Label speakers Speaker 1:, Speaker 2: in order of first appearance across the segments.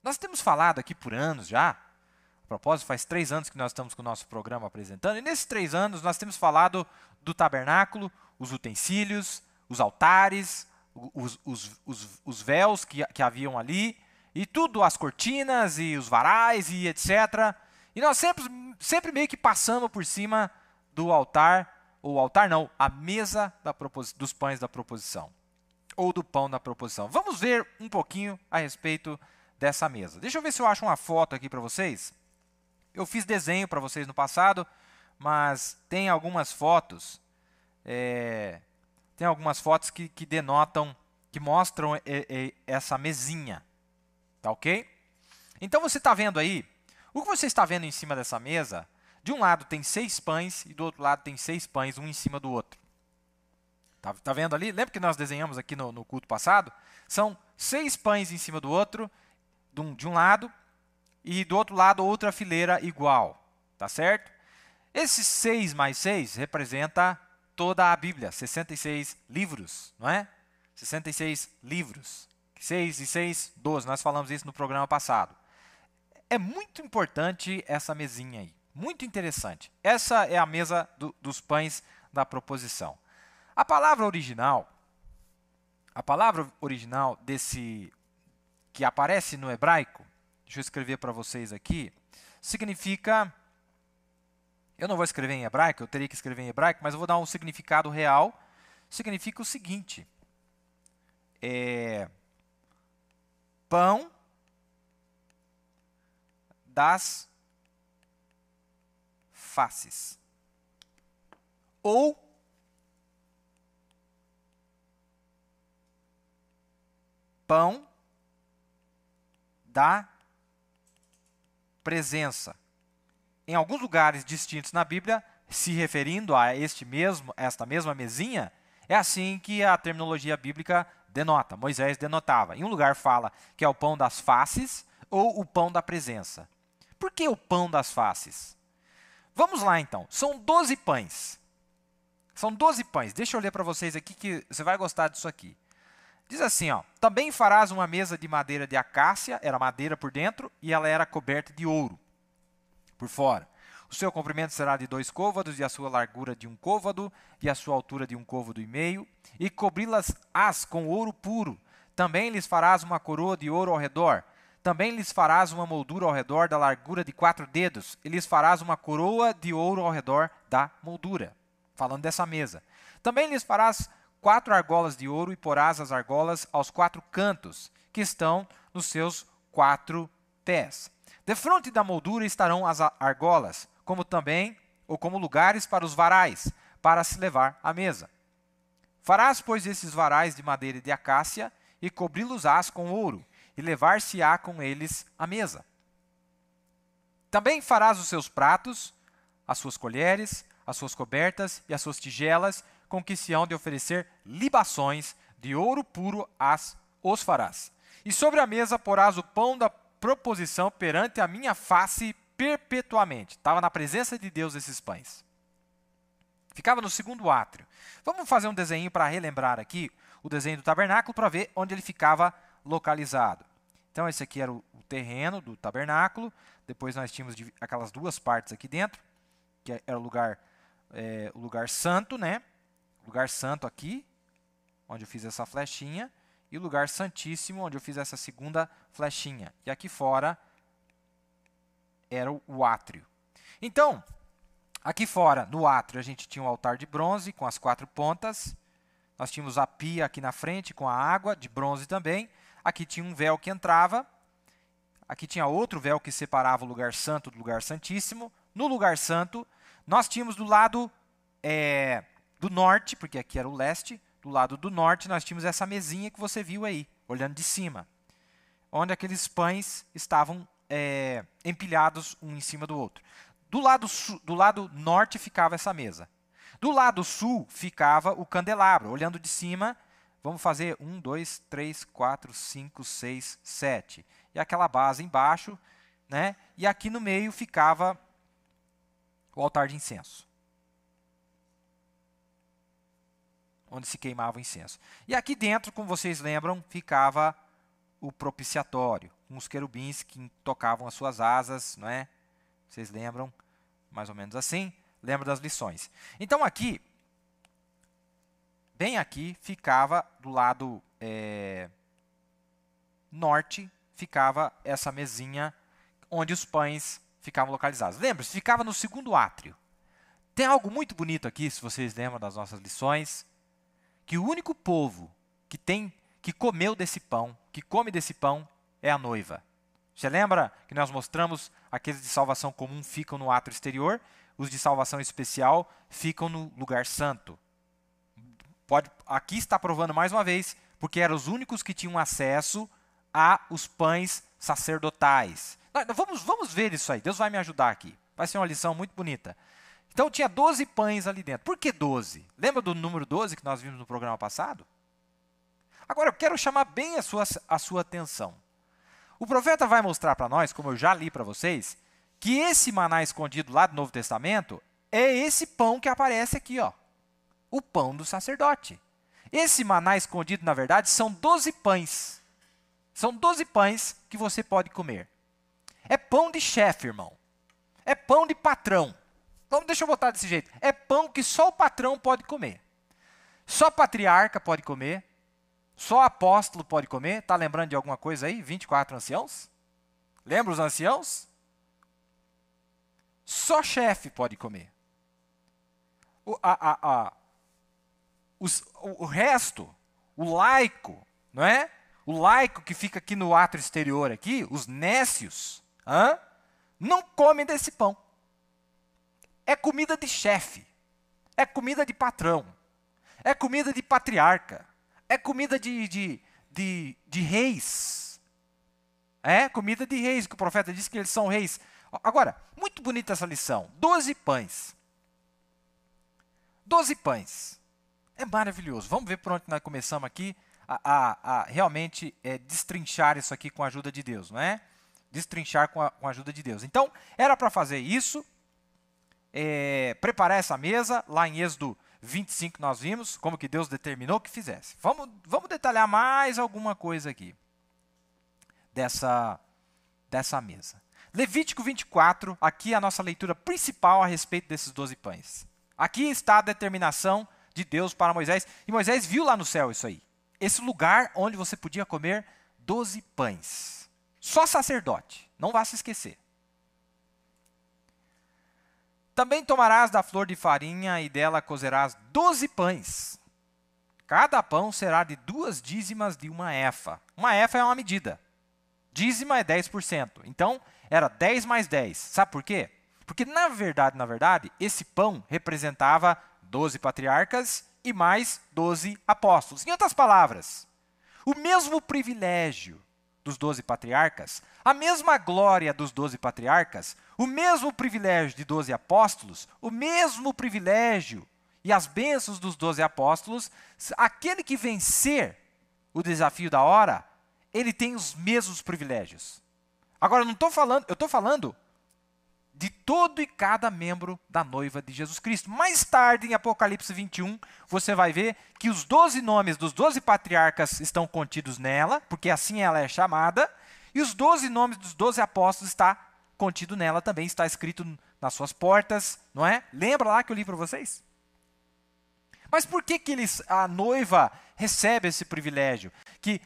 Speaker 1: Nós temos falado aqui por anos já, a propósito, faz 3 anos que nós estamos com o nosso programa apresentando, e nesses 3 anos nós temos falado do tabernáculo, os utensílios, os altares, os véus que haviam ali, e tudo, as cortinas e os varais e etc. E nós sempre meio que passamos por cima do altar, ou altar não, a mesa dos pães da proposição, ou do pão da proposição. Vamos ver um pouquinho a respeito dessa mesa. Deixa eu ver se eu acho uma foto aqui para vocês. Eu fiz desenho para vocês no passado, mas tem algumas fotos, que denotam, que mostram essa mesinha, tá ok? Então você está vendo aí, o que você está vendo em cima dessa mesa, de um lado tem 6 pães e do outro lado tem 6 pães, um em cima do outro. Tá vendo ali? Lembra que nós desenhamos aqui no culto passado? São 6 pães em cima do outro, de um lado, e do outro lado outra fileira igual, tá certo? Esses 6 mais 6 representa toda a Bíblia, 66 livros, não é? 66 livros. 6 e 6, 12, nós falamos isso no programa passado. É muito importante essa mesinha aí, muito interessante. Essa é a mesa dos pães da proposição. A palavra original desse que aparece no hebraico, deixa eu escrever para vocês aqui, significa, eu não vou escrever em hebraico, eu teria que escrever em hebraico, mas eu vou dar um significado real, significa o seguinte, pão das faces, ou pão da presença. Em alguns lugares distintos na Bíblia, se referindo a esta mesma mesinha, é assim que a terminologia bíblica denota, Moisés denotava. Em um lugar fala que é o pão das faces ou o pão da presença. Por que o pão das faces? Vamos lá então, são 12 pães. São 12 pães, deixa eu ler para vocês aqui que você vai gostar disso aqui. Diz assim, ó, também farás uma mesa de madeira de acácia, era madeira por dentro, e ela era coberta de ouro por fora. O seu comprimento será de 2 côvados, e a sua largura de 1 côvado, e a sua altura de 1 côvado e meio, e cobri-las com ouro puro. Também lhes farás uma coroa de ouro ao redor. Também lhes farás uma moldura ao redor da largura de 4 dedos, e lhes farás uma coroa de ouro ao redor da moldura. Falando dessa mesa. Também lhes farás 4 argolas de ouro, e porás as argolas aos 4 cantos, que estão nos seus 4 pés. Defronte da moldura estarão as argolas, como lugares para os varais, para se levar à mesa. Farás, pois, esses varais de madeira de acácia, e cobri-los-ás com ouro, e levar-se-á com eles à mesa. Também farás os seus pratos, as suas colheres, as suas cobertas e as suas tigelas, com que se hão de oferecer libações de ouro puro os farás. E sobre a mesa porás o pão da proposição perante a minha face perpetuamente. Estava na presença de Deus esses pães. Ficava no segundo átrio. Vamos fazer um desenho para relembrar aqui o desenho do tabernáculo para ver onde ele ficava localizado. Então esse aqui era o terreno do tabernáculo. Depois nós tínhamos aquelas 2 partes aqui dentro, que era o lugar santo, né? O lugar santo aqui, onde eu fiz essa flechinha, e o lugar santíssimo, onde eu fiz essa segunda flechinha. E aqui fora era o átrio. Então, aqui fora, no átrio, a gente tinha um altar de bronze com as 4 pontas. Nós tínhamos a pia aqui na frente com a água, de bronze também. Aqui tinha um véu que entrava. Aqui tinha outro véu que separava o lugar santo do lugar santíssimo. No lugar santo, nós tínhamos do lado do norte, porque aqui era o leste, do lado do norte nós tínhamos essa mesinha que você viu aí, olhando de cima, onde aqueles pães estavam empilhados um em cima do outro. Do lado norte ficava essa mesa. Do lado sul ficava o candelabro, olhando de cima. Vamos fazer 1, 2, 3, 4, 5, 6, 7. E aquela base embaixo, né? E aqui no meio ficava o altar de incenso, onde se queimava o incenso. E aqui dentro, como vocês lembram, ficava o propiciatório, uns querubins que tocavam as suas asas, não é? Vocês lembram? Mais ou menos assim. Lembra das lições. Então aqui, bem aqui, ficava do lado norte, ficava essa mesinha onde os pães ficavam localizados. Lembra-se, ficava no segundo átrio. Tem algo muito bonito aqui, se vocês lembram das nossas lições, que o único povo que comeu desse pão, que come desse pão, é a noiva. Você lembra que nós mostramos aqueles de salvação comum ficam no átrio exterior, os de salvação especial ficam no lugar santo. Aqui está provando mais uma vez, porque eram os únicos que tinham acesso aos pães sacerdotais. Vamos ver isso aí, Deus vai me ajudar aqui. Vai ser uma lição muito bonita. Então tinha 12 pães ali dentro. Por que 12? Lembra do número 12 que nós vimos no programa passado? Agora eu quero chamar bem a sua atenção. O profeta vai mostrar para nós, como eu já li para vocês, que esse maná escondido lá do Novo Testamento é esse pão que aparece aqui, ó. O pão do sacerdote. Esse maná escondido, na verdade, são 12 pães. São 12 pães que você pode comer. É pão de chefe, irmão. É pão de patrão. Então, deixa eu botar desse jeito. É pão que só o patrão pode comer. Só patriarca pode comer. Só apóstolo pode comer. Está lembrando de alguma coisa aí? 24 anciãos? Lembra os anciãos? Só chefe pode comer. O resto, o laico, não é? O laico que fica aqui no átrio exterior, aqui, os nécios, não comem desse pão. É comida de chefe, é comida de patrão, é comida de patriarca, é comida de reis. É comida de reis, que o profeta disse que eles são reis. Agora, muito bonita essa lição. 12 pães. 12 pães. É maravilhoso. Vamos ver por onde nós começamos aqui a realmente destrinchar isso aqui com a ajuda de Deus, não é? Destrinchar com a ajuda de Deus. Então, era para fazer isso, preparar essa mesa, lá em Êxodo 25 nós vimos como que Deus determinou que fizesse. Vamos detalhar mais alguma coisa aqui dessa mesa. Levítico 24, aqui é a nossa leitura principal a respeito desses 12 pães. Aqui está a determinação de Deus para Moisés, e Moisés viu lá no céu isso aí. Esse lugar onde você podia comer 12 pães. Só sacerdote, não vá se esquecer. Também tomarás da flor de farinha e dela cozerás 12 pães. Cada pão será de 2 dízimas de uma efa. Uma efa é uma medida. Dízima é 10%. Então, era 10 mais 10. Sabe por quê? Porque, na verdade, esse pão representava 12 patriarcas e mais 12 apóstolos. Em outras palavras, o mesmo privilégio dos 12 patriarcas, a mesma glória dos 12 patriarcas, o mesmo privilégio de 12 apóstolos, o mesmo privilégio e as bênçãos dos 12 apóstolos, aquele que vencer o desafio da hora, ele tem os mesmos privilégios. Agora, eu estou falando de todo e cada membro da noiva de Jesus Cristo. Mais tarde, em Apocalipse 21, você vai ver que os 12 nomes dos 12 patriarcas estão contidos nela, porque assim ela é chamada, e os 12 nomes dos 12 apóstolos está contido nela também, está escrito nas suas portas, não é? Lembra lá que eu li para vocês? Mas por que a noiva recebe esse privilégio? Que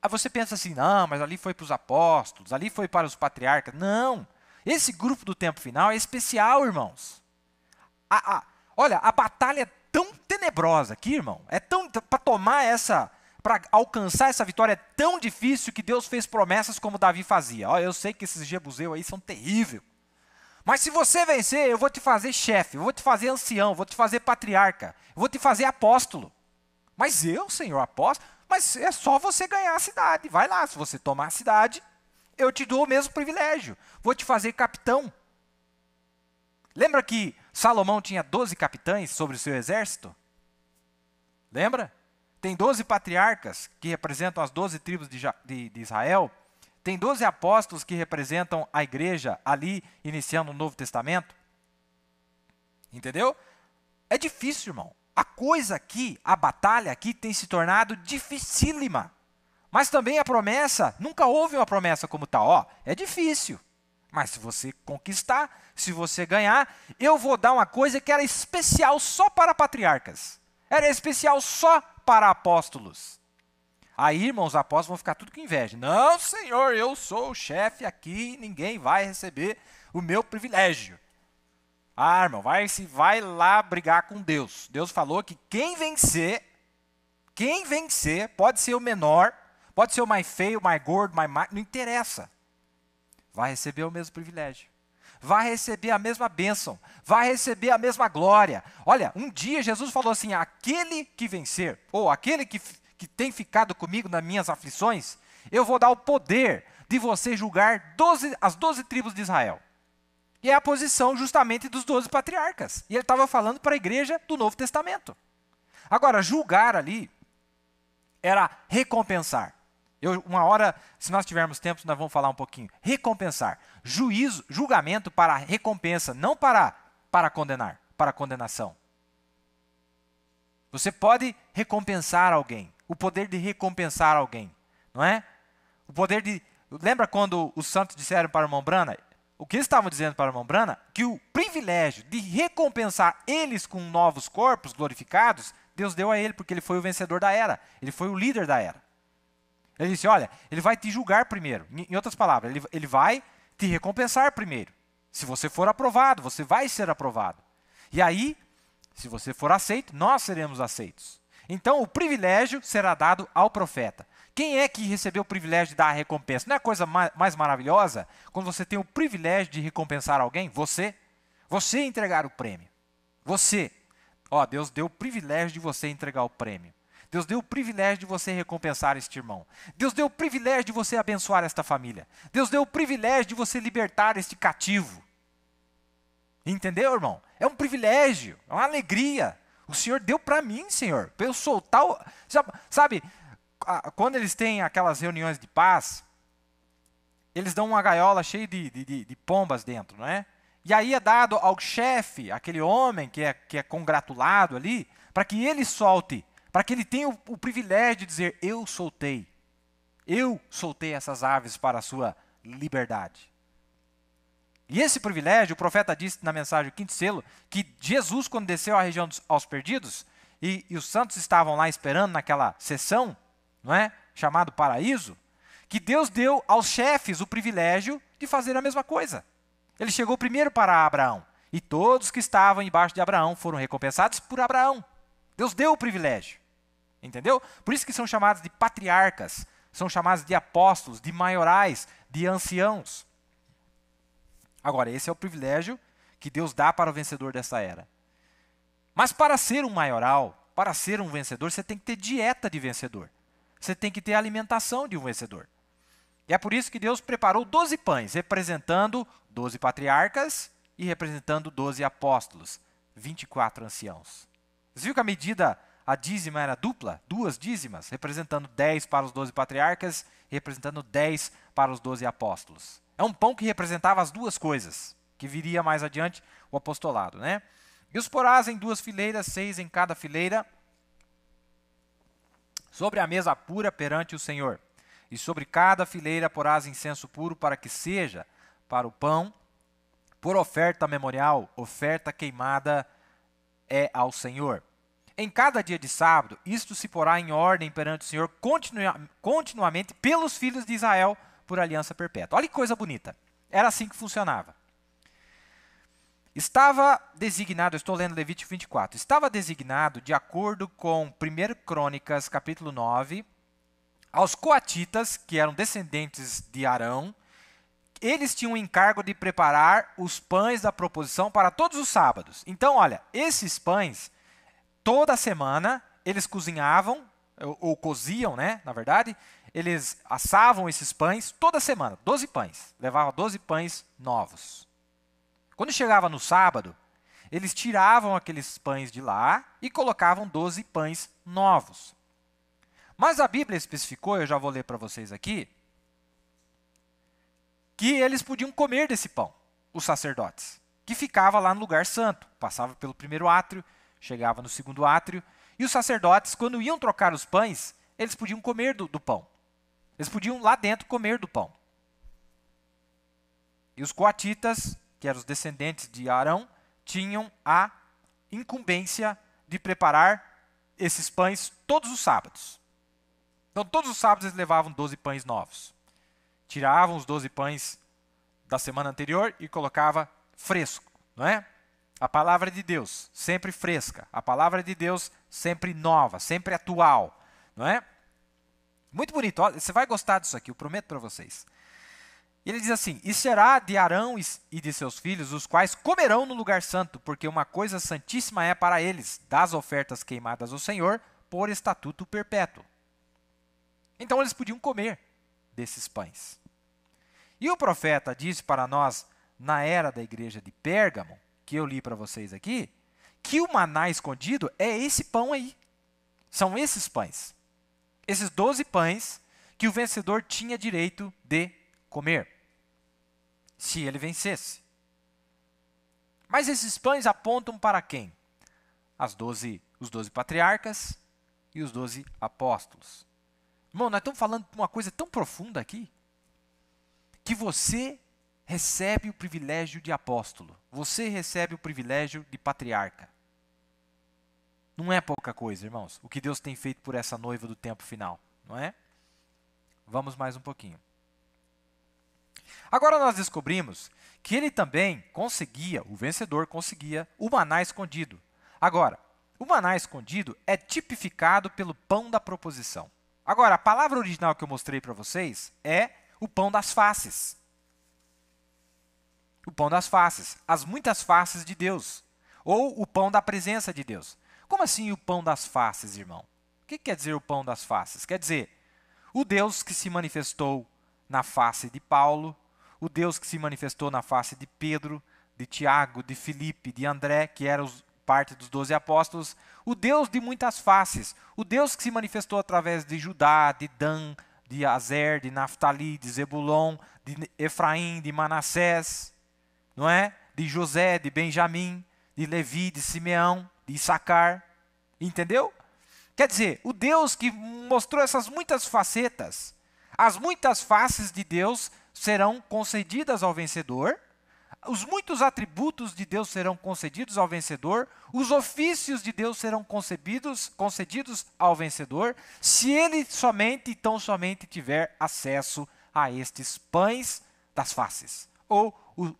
Speaker 1: você pensa assim, não, mas ali foi para os apóstolos, ali foi para os patriarcas. Não, esse grupo do tempo final é especial, irmãos. Olha, a batalha é tão tenebrosa aqui, irmão, para alcançar essa vitória é tão difícil que Deus fez promessas como Davi fazia. Olha, eu sei que esses jebuseus aí são terríveis. Mas se você vencer, eu vou te fazer chefe, eu vou te fazer ancião, eu vou te fazer patriarca, eu vou te fazer apóstolo. Mas eu, Senhor, apóstolo? Mas é só você ganhar a cidade. Vai lá, se você tomar a cidade, eu te dou o mesmo privilégio. Vou te fazer capitão. Lembra que Salomão tinha 12 capitães sobre o seu exército? Lembra? Tem 12 patriarcas que representam as 12 tribos de Israel. Tem 12 apóstolos que representam a igreja ali, iniciando o Novo Testamento. Entendeu? É difícil, irmão. A coisa aqui, a batalha aqui tem se tornado dificílima. Mas também a promessa, nunca houve uma promessa como tal. Ó, é difícil, mas se você conquistar, se você ganhar, eu vou dar uma coisa que era especial só para patriarcas. Era especial só para apóstolos. Aí, irmãos, os apóstolos vão ficar tudo com inveja. Não, Senhor, eu sou o chefe aqui, ninguém vai receber o meu privilégio. Ah, irmão, vai lá brigar com Deus. Deus falou que quem vencer, pode ser o menor, pode ser o mais feio, o mais gordo, o mais magro, não interessa. Vai receber o mesmo privilégio. Vai receber a mesma bênção. Vai receber a mesma glória. Olha, um dia Jesus falou assim, aquele que vencer, ou aquele que tem ficado comigo nas minhas aflições, eu vou dar o poder de você julgar as 12 tribos de Israel. E é a posição justamente dos 12 patriarcas. E ele estava falando para a igreja do Novo Testamento. Agora, julgar ali era recompensar. Uma hora, se nós tivermos tempo, nós vamos falar um pouquinho. Recompensar. Julgamento para recompensa, não para condenar, para condenação. Você pode recompensar alguém. O poder de recompensar alguém, não é? O poder de... Lembra quando os santos disseram para o irmão Brana? O que eles estavam dizendo para o irmão Brana? Que o privilégio de recompensar eles com novos corpos glorificados, Deus deu a ele, porque ele foi o vencedor da era. Ele foi o líder da era. Ele disse, olha, ele vai te julgar primeiro. Em outras palavras, ele vai te recompensar primeiro. Se você for aprovado, você vai ser aprovado. E aí, se você for aceito, nós seremos aceitos. Então, o privilégio será dado ao profeta. Quem é que recebeu o privilégio de dar a recompensa? Não é a coisa mais maravilhosa quando você tem o privilégio de recompensar alguém? Você entregar o prêmio. Você. Ó, Deus deu o privilégio de você entregar o prêmio. Deus deu o privilégio de você recompensar este irmão. Deus deu o privilégio de você abençoar esta família. Deus deu o privilégio de você libertar este cativo. Entendeu, irmão? É um privilégio, é uma alegria. O Senhor deu para mim, Senhor, para eu soltar o... Sabe, quando eles têm aquelas reuniões de paz, eles dão uma gaiola cheia de pombas dentro, não é? E aí é dado ao chefe, aquele homem que é congratulado ali, para que ele solte, para que ele tenha o privilégio de dizer, eu soltei essas aves para a sua liberdade. E esse privilégio, o profeta disse na mensagem do quinto selo, que Jesus, quando desceu à região aos perdidos, e os santos estavam lá esperando naquela sessão, não é? Chamado paraíso, que Deus deu aos chefes o privilégio de fazer a mesma coisa. Ele chegou primeiro para Abraão, e todos que estavam embaixo de Abraão foram recompensados por Abraão. Deus deu o privilégio, entendeu? Por isso que são chamados de patriarcas, são chamados de apóstolos, de maiorais, de anciãos. Agora, esse é o privilégio que Deus dá para o vencedor dessa era. Mas para ser um maioral, para ser um vencedor, você tem que ter dieta de vencedor. Você tem que ter alimentação de um vencedor. E é por isso que Deus preparou 12 pães, representando 12 patriarcas e representando 12 apóstolos, 24 anciãos. Você viu que a medida, a dízima era dupla? 2 dízimas, representando 10 para os 12 patriarcas e representando 10 para os 12 apóstolos. É um pão que representava as duas coisas, que viria mais adiante o apostolado, né? E os porás em 2 fileiras, 6 em cada fileira, sobre a mesa pura perante o Senhor. E sobre cada fileira porás incenso puro para que seja para o pão, por oferta memorial, oferta queimada é ao Senhor. Em cada dia de sábado, isto se porá em ordem perante o Senhor continuamente pelos filhos de Israel, por aliança perpétua. Olha que coisa bonita. Era assim que funcionava. Estava designado, eu estou lendo Levítico 24, estava designado, de acordo com 1 Crônicas, capítulo 9, aos coatitas, que eram descendentes de Arão, eles tinham o encargo de preparar os pães da proposição para todos os sábados. Então, olha, esses pães, toda semana, eles cozinhavam, ou coziam, né, na verdade, eles assavam esses pães toda semana, 12 pães, levavam 12 pães novos. Quando chegava no sábado, eles tiravam aqueles pães de lá e colocavam 12 pães novos. Mas a Bíblia especificou, eu já vou ler para vocês aqui, que eles podiam comer desse pão, os sacerdotes, que ficava lá no lugar santo, passava pelo primeiro átrio, chegava no segundo átrio, e os sacerdotes, quando iam trocar os pães, eles podiam comer do pão. Eles podiam lá dentro comer do pão. E os coatitas, que eram os descendentes de Arão, tinham a incumbência de preparar esses pães todos os sábados. Então, todos os sábados eles levavam 12 pães novos. Tiravam os 12 pães da semana anterior e colocava fresco, não é? A palavra de Deus, sempre fresca. A palavra de Deus, sempre nova, sempre atual, não é? Muito bonito. Olha, você vai gostar disso aqui, eu prometo para vocês. Ele diz assim: e será de Arão e de seus filhos, os quais comerão no lugar santo, porque uma coisa santíssima é para eles, das ofertas queimadas ao Senhor, por estatuto perpétuo. Então eles podiam comer desses pães. E o profeta disse para nós, na era da igreja de Pérgamo, que eu li para vocês aqui, que o maná escondido é esse pão aí. São esses pães. Esses 12 pães que o vencedor tinha direito de comer, se ele vencesse. Mas esses pães apontam para quem? Os 12 patriarcas e os 12 apóstolos. Irmão, nós estamos falando de uma coisa tão profunda aqui, que você recebe o privilégio de apóstolo. Você recebe o privilégio de patriarca. Não é pouca coisa, irmãos, o que Deus tem feito por essa noiva do tempo final, não é? Vamos mais um pouquinho. Agora nós descobrimos que ele também conseguia, o vencedor conseguia, o maná escondido. Agora, o maná escondido é tipificado pelo pão da proposição. Agora, a palavra original que eu mostrei para vocês é o pão das faces. O pão das faces, as muitas faces de Deus, ou o pão da presença de Deus. Como assim o pão das faces, irmão? O que quer dizer o pão das faces? Quer dizer, o Deus que se manifestou na face de Paulo, o Deus que se manifestou na face de Pedro, de Tiago, de Filipe, de André, que eram parte dos 12 apóstolos, o Deus de muitas faces, o Deus que se manifestou através de Judá, de Dan, de Azer, de Naftali, de Zebulon, de Efraim, de Manassés, não é? De José, de Benjamim, de Levi, de Simeão, de Issacar, entendeu? Quer dizer, o Deus que mostrou essas muitas facetas, as muitas faces de Deus serão concedidas ao vencedor, os muitos atributos de Deus serão concedidos ao vencedor, os ofícios de Deus serão concedidos ao vencedor, se ele somente e tão somente tiver acesso a estes pães das faces, ou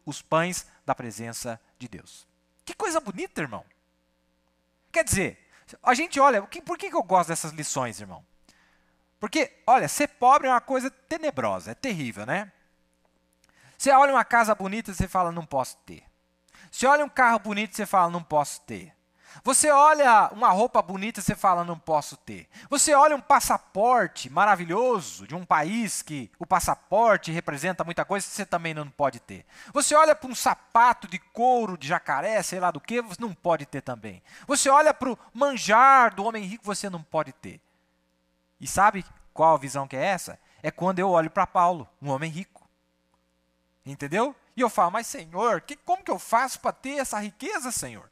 Speaker 1: os pães da presença de Deus. Que coisa bonita, irmão. Quer dizer, a gente olha, por que eu gosto dessas lições, irmão? Porque, olha, ser pobre é uma coisa tenebrosa, é terrível, né? Você olha uma casa bonita e você fala, não posso ter. Você olha um carro bonito e você fala, não posso ter. Você olha uma roupa bonita e você fala, não posso ter. Você olha um passaporte maravilhoso de um país que o passaporte representa muita coisa, você também não pode ter. Você olha para um sapato de couro, de jacaré, sei lá do que, você não pode ter também. Você olha para o manjar do homem rico, você não pode ter. E sabe qual a visão que é essa? É quando eu olho para Paulo, um homem rico. Entendeu? E eu falo, mas Senhor, como que eu faço para ter essa riqueza, Senhor?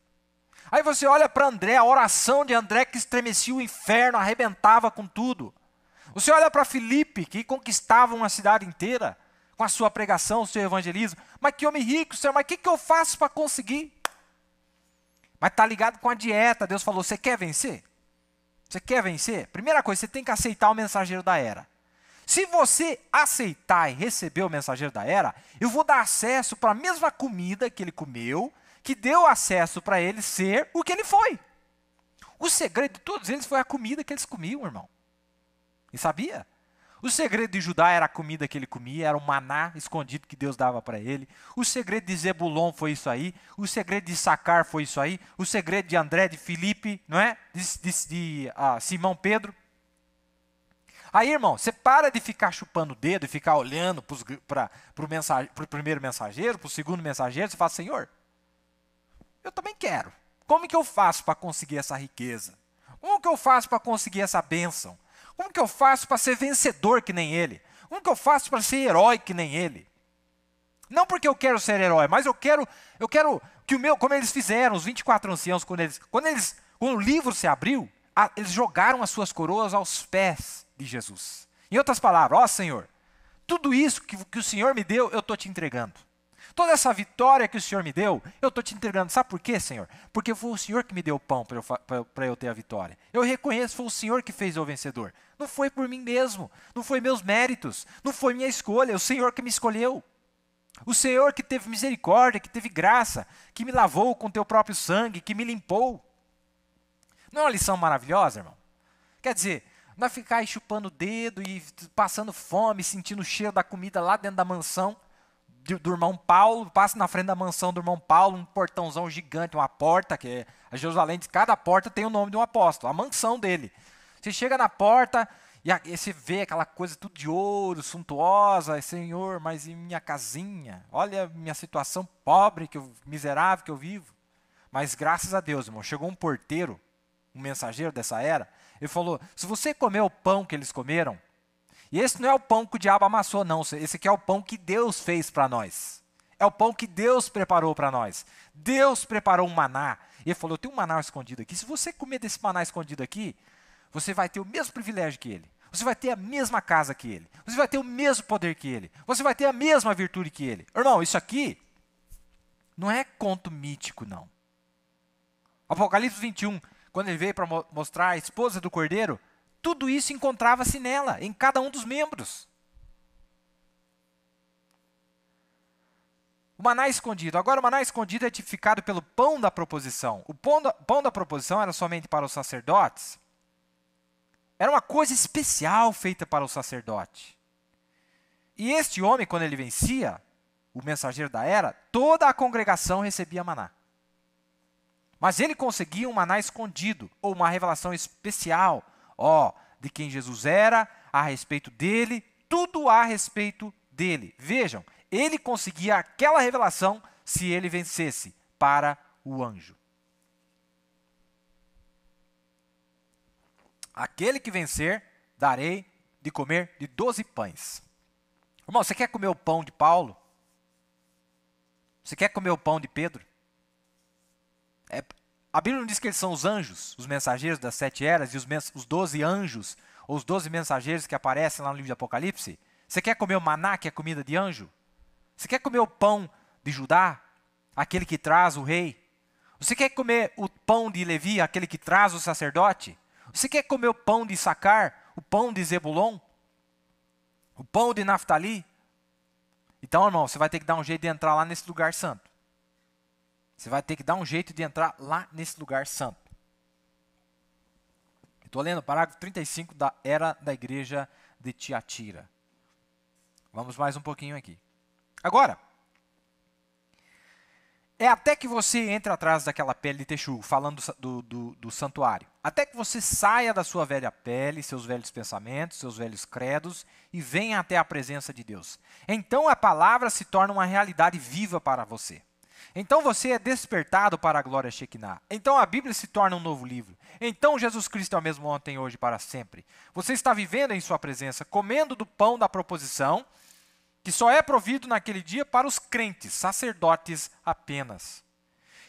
Speaker 1: Aí você olha para André, a oração de André que estremecia o inferno, arrebentava com tudo. Você olha para Filipe, que conquistava uma cidade inteira com a sua pregação, o seu evangelismo. Mas que homem rico, Senhor, mas o que eu faço para conseguir? Mas está ligado com a dieta. Deus falou, você quer vencer? Você quer vencer? Primeira coisa, você tem que aceitar o mensageiro da era. Se você aceitar e receber o mensageiro da era, eu vou dar acesso para a mesma comida que ele comeu, que deu acesso para ele ser o que ele foi. O segredo de todos eles foi a comida que eles comiam, irmão. E sabia? O segredo de Judá era a comida que ele comia, era o maná escondido que Deus dava para ele. O segredo de Zebulon foi isso aí. O segredo de Issacar foi isso aí. O segredo de André, de Filipe, não é? De Simão Pedro. Aí, irmão, você para de ficar chupando o dedo e ficar olhando para o primeiro mensageiro, para o segundo mensageiro, você fala, Senhor, eu também quero. Como que eu faço para conseguir essa riqueza? Como que eu faço para conseguir essa bênção? Como que eu faço para ser vencedor que nem ele? Como que eu faço para ser herói que nem ele? Não porque eu quero ser herói, mas eu quero que como eles fizeram, os 24 anciãos, quando o livro se abriu, eles jogaram as suas coroas aos pés de Jesus. Em outras palavras, ó Senhor, tudo isso que o Senhor me deu, eu estou te entregando. Toda essa vitória que o Senhor me deu, eu estou te entregando. Sabe por quê, Senhor? Porque foi o Senhor que me deu o pão para eu ter a vitória. Eu reconheço, foi o Senhor que fez eu vencedor. Não foi por mim mesmo, não foi meus méritos, não foi minha escolha, é o Senhor que me escolheu. O Senhor que teve misericórdia, que teve graça, que me lavou com teu próprio sangue, que me limpou. Não é uma lição maravilhosa, irmão? Quer dizer, não é ficar aí chupando o dedo e passando fome, sentindo o cheiro da comida lá dentro da mansão do irmão Paulo, passa na frente da mansão do irmão Paulo, um portãozão gigante, uma porta, que é a Jerusalém, cada porta tem o nome de um apóstolo, a mansão dele. Você chega na porta e você vê aquela coisa tudo de ouro, suntuosa, Senhor, mas e minha casinha? Olha a minha situação pobre, miserável que eu vivo. Mas graças a Deus, irmão, chegou um porteiro, um mensageiro dessa era, ele falou, se você comer o pão que eles comeram, e esse não é o pão que o diabo amassou, não. Esse aqui é o pão que Deus fez para nós. É o pão que Deus preparou para nós. Deus preparou um maná. E ele falou, tem um maná escondido aqui. Se você comer desse maná escondido aqui, você vai ter o mesmo privilégio que ele. Você vai ter a mesma casa que ele. Você vai ter o mesmo poder que ele. Você vai ter a mesma virtude que ele. Irmão, isso aqui não é conto mítico, não. Apocalipse 21, quando ele veio para mostrar a esposa do cordeiro, tudo isso encontrava-se nela, em cada um dos membros. O maná escondido. Agora o maná escondido é tipificado pelo pão da proposição. O pão da proposição era somente para os sacerdotes. Era uma coisa especial feita para o sacerdote. E este homem, quando ele vencia, o mensageiro da era, toda a congregação recebia maná. Mas ele conseguia um maná escondido, ou uma revelação especial, de quem Jesus era, a respeito dele, tudo a respeito dele. Vejam, ele conseguia aquela revelação se ele vencesse para o anjo. Aquele que vencer, darei de comer de 12 pães. Irmão, você quer comer o pão de Paulo? Você quer comer o pão de Pedro? A Bíblia não diz que eles são os anjos, os mensageiros das 7 eras, e os 12 anjos, ou os 12 mensageiros que aparecem lá no livro de Apocalipse? Você quer comer o maná, que é comida de anjo? Você quer comer o pão de Judá, aquele que traz o rei? Você quer comer o pão de Levi, aquele que traz o sacerdote? Você quer comer o pão de Issacar, o pão de Zebulon? O pão de Naftali? Então, irmão, você vai ter que dar um jeito de entrar lá nesse lugar santo. Você vai ter que dar um jeito de entrar lá nesse lugar santo. Estou lendo o parágrafo 35 da Era da Igreja de Tiatira. Vamos mais um pouquinho aqui. Agora, é até que você entre atrás daquela pele de texugo, falando do santuário. Até que você saia da sua velha pele, seus velhos pensamentos, seus velhos credos, e venha até a presença de Deus. Então a palavra se torna uma realidade viva para você. Então você é despertado para a glória Shekinah. Então a Bíblia se torna um novo livro. Então Jesus Cristo é o mesmo ontem, hoje e para sempre. Você está vivendo em sua presença, comendo do pão da proposição, que só é provido naquele dia para os crentes, sacerdotes apenas.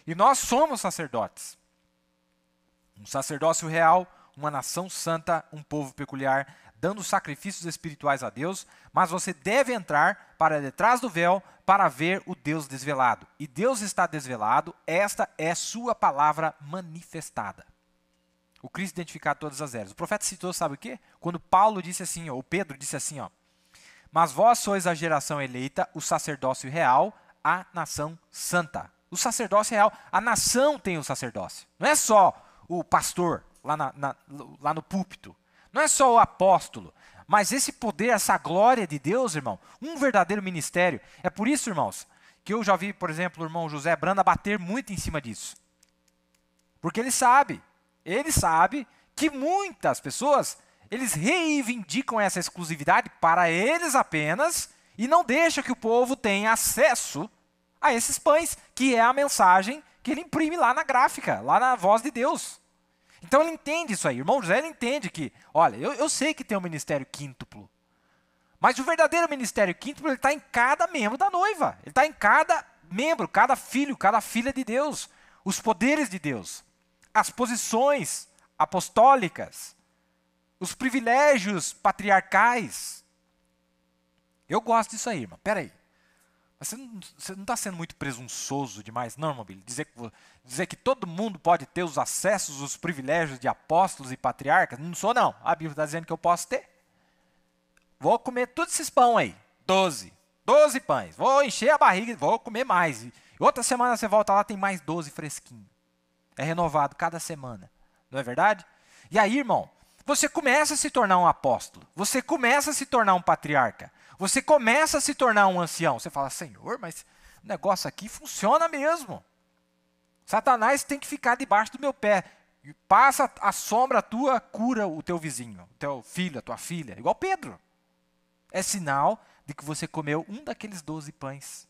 Speaker 1: E nós somos sacerdotes. Um sacerdócio real, uma nação santa, um povo peculiar, dando sacrifícios espirituais a Deus, mas você deve entrar para detrás do véu para ver o Deus desvelado. E Deus está desvelado, esta é sua palavra manifestada. O Cristo identificado todas as eras. O profeta citou, sabe o quê? Quando Paulo disse assim, ou Pedro disse assim, mas vós sois a geração eleita, o sacerdócio real, a nação santa. O sacerdócio real, a nação tem o sacerdócio. Não é só o pastor lá no púlpito. Não é só o apóstolo, mas esse poder, essa glória de Deus, irmão, um verdadeiro ministério. É por isso, irmãos, que eu já vi, por exemplo, o irmão José Branda bater muito em cima disso. Porque ele sabe que muitas pessoas, eles reivindicam essa exclusividade para eles apenas e não deixam que o povo tenha acesso a esses pães, que é a mensagem que ele imprime lá na gráfica, lá na voz de Deus. Então ele entende isso aí. O irmão José ele entende que, olha, eu sei que tem um ministério quíntuplo, mas o verdadeiro ministério quíntuplo está em cada membro da noiva. Ele está em cada membro, cada filho, cada filha de Deus. Os poderes de Deus, as posições apostólicas, os privilégios patriarcais. Eu gosto disso aí, irmão. Peraí. Mas você não está sendo muito presunçoso demais, não, irmão Billy? Dizer que todo mundo pode ter os acessos, os privilégios de apóstolos e patriarcas? Não sou, não. A Bíblia está dizendo que eu posso ter. Vou comer todos esses pão aí. 12 pães. Vou encher a barriga, vou comer mais. E outra semana você volta lá, tem mais 12 fresquinhos. É renovado cada semana. Não é verdade? E aí, irmão, você começa a se tornar um apóstolo. Você começa a se tornar um patriarca. Você começa a se tornar um ancião. Você fala, Senhor, mas o negócio aqui funciona mesmo. Satanás tem que ficar debaixo do meu pé. Passa a sombra tua, cura o teu vizinho, o teu filho, a tua filha. Igual Pedro. É sinal de que você comeu um daqueles 12 pães.